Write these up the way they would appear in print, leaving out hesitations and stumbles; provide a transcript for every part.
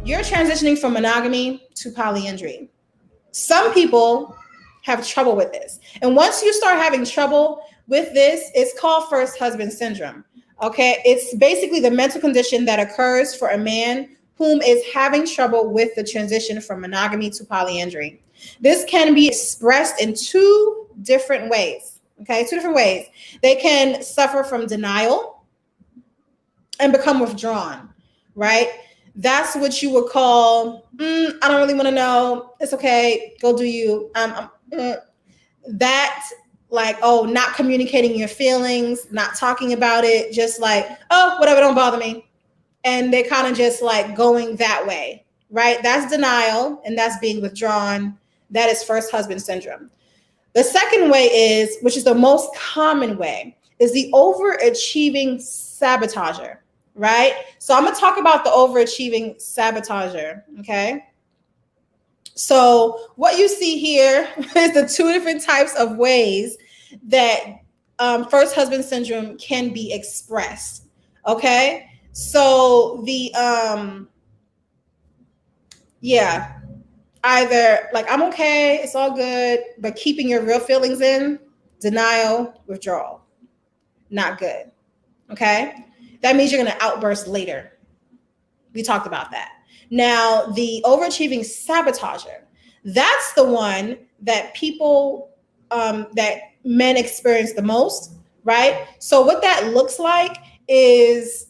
You're transitioning from monogamy to polyandry. Some people have trouble with this. And once you start having trouble with this, it's called first husband syndrome. Okay. It's basically the mental condition that occurs for a man whom is having trouble with the transition from monogamy to polyandry. This can be expressed in two different ways. Okay. Two different ways. They can suffer from denial and become withdrawn, right? That's what you would call, I don't really want to know. It's okay. Go do you. That, like, oh, not communicating your feelings, not talking about it, just like, oh, whatever, don't bother me. And they're kind of just like going that way, right? That's denial, and that's being withdrawn. That is first husband syndrome. The second way is, which is the most common way, is the overachieving sabotager. Right? So I'm going to talk about the overachieving sabotager. Okay. So what you see here is the two different types of ways that first husband syndrome can be expressed. Okay. So the, either like, I'm okay, it's all good, but keeping your real feelings in, denial, withdrawal, not good. Okay. That means you're going to outburst later. We talked about that. Now, the overachieving sabotager, that's the one that people, that men experience the most, right? So what that looks like is,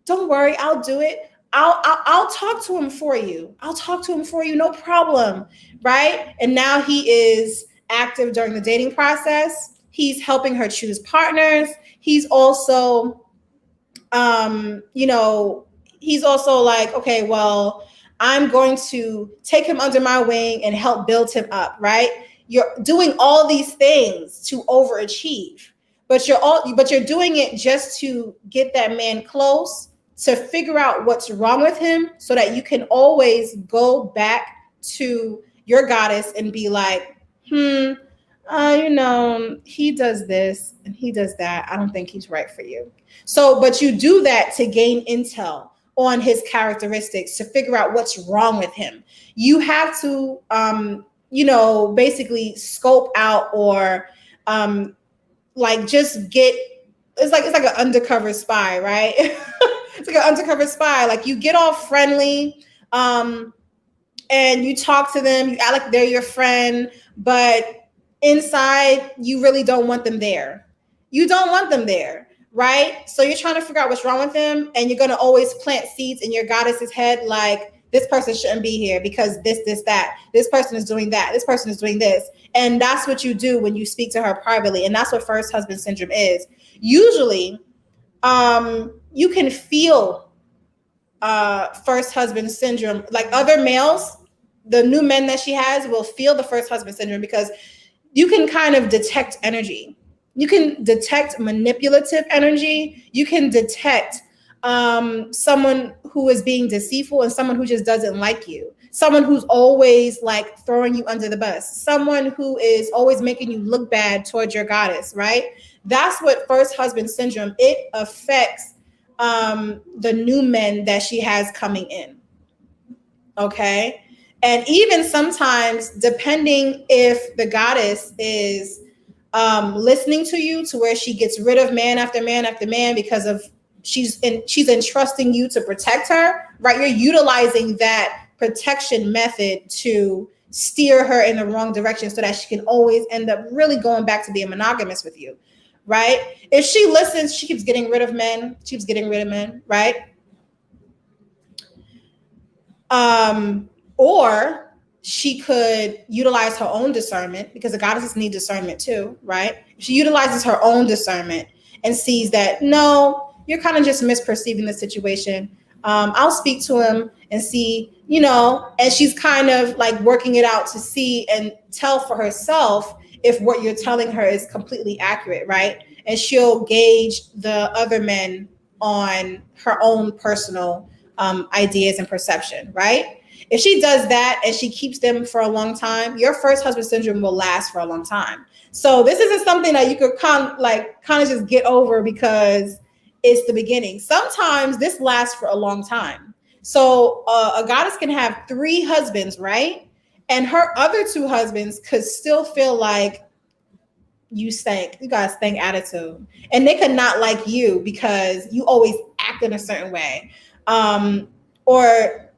don't worry, I'll do it. I'll talk to him for you. I'll talk to him for you, no problem, right? And now he is active during the dating process. He's helping her choose partners. He's also he's also like, okay, well, I'm going to take him under my wing and help build him up, right? You're doing all these things to overachieve, but you're doing it just to get that man close, to figure out what's wrong with him, so that you can always go back to your goddess and be like, he does this and he does that. I don't think he's right for you. So, but you do that to gain intel on his characteristics, to figure out what's wrong with him. You have to, basically scope out, or just get, it's like an undercover spy, right? It's like an undercover spy. Like, you get all friendly, and you talk to them, you act like they're your friend, but inside, you really don't want them there. You don't want them there, right? So you're trying to figure out what's wrong with them, and you're going to always plant seeds in your goddess's head, like, this person shouldn't be here because this, that. This person is doing that. This person is doing this. And that's what you do when you speak to her privately. And that's what first husband syndrome is. Usually, you can feel first husband syndrome. Like, other males, the new men that she has will feel the first husband syndrome, because you can kind of detect energy. You can detect manipulative energy. You can detect someone who is being deceitful and someone who just doesn't like you. Someone who's always like throwing you under the bus. Someone who is always making you look bad towards your goddess, right? That's what first husband syndrome, it affects the new men that she has coming in. Okay. And even sometimes, depending if the goddess is listening to you, to where she gets rid of man after man after man because of she's entrusting you to protect her, right? You're utilizing that protection method to steer her in the wrong direction, so that she can always end up really going back to being monogamous with you, right? If she listens, she keeps getting rid of men. She keeps getting rid of men, right? Or she could utilize her own discernment, because the goddesses need discernment too, right? She utilizes her own discernment and sees that, no, you're kind of just misperceiving the situation. I'll speak to him and see, and she's kind of like working it out to see and tell for herself if what you're telling her is completely accurate, right? And she'll gauge the other men on her own personal ideas and perception, right? If she does that and she keeps them for a long time, your first husband syndrome will last for a long time. So this isn't something that you could kind of just get over because it's the beginning. Sometimes this lasts for a long time. So a goddess can have 3 husbands, right? And her other 2 husbands could still feel like you got a stank attitude, and they could not like you because you always act in a certain way, or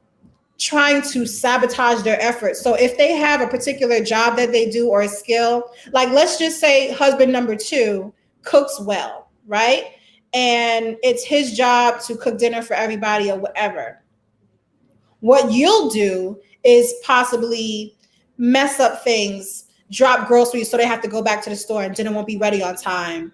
trying to sabotage their efforts. So if they have a particular job that they do or a skill, like let's just say husband number 2 cooks well, right? And it's his job to cook dinner for everybody or whatever. What you'll do is possibly mess up things, drop groceries so they have to go back to the store and dinner won't be ready on time.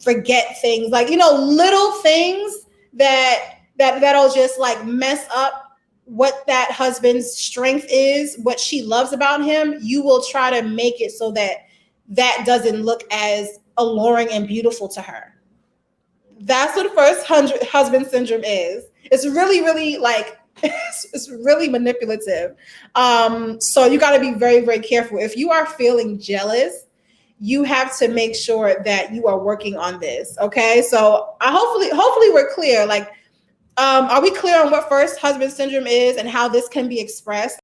Forget things like, little things that'll just like mess up what that husband's strength is, what she loves about him. You will try to make it so that doesn't look as alluring and beautiful to her. That's what the first husband syndrome is. It's really, really like, it's really manipulative. So you got to be very, very careful. If you are feeling jealous, you have to make sure that you are working on this. Okay. So hopefully we're clear. Like, are we clear on what first husband syndrome is and how this can be expressed?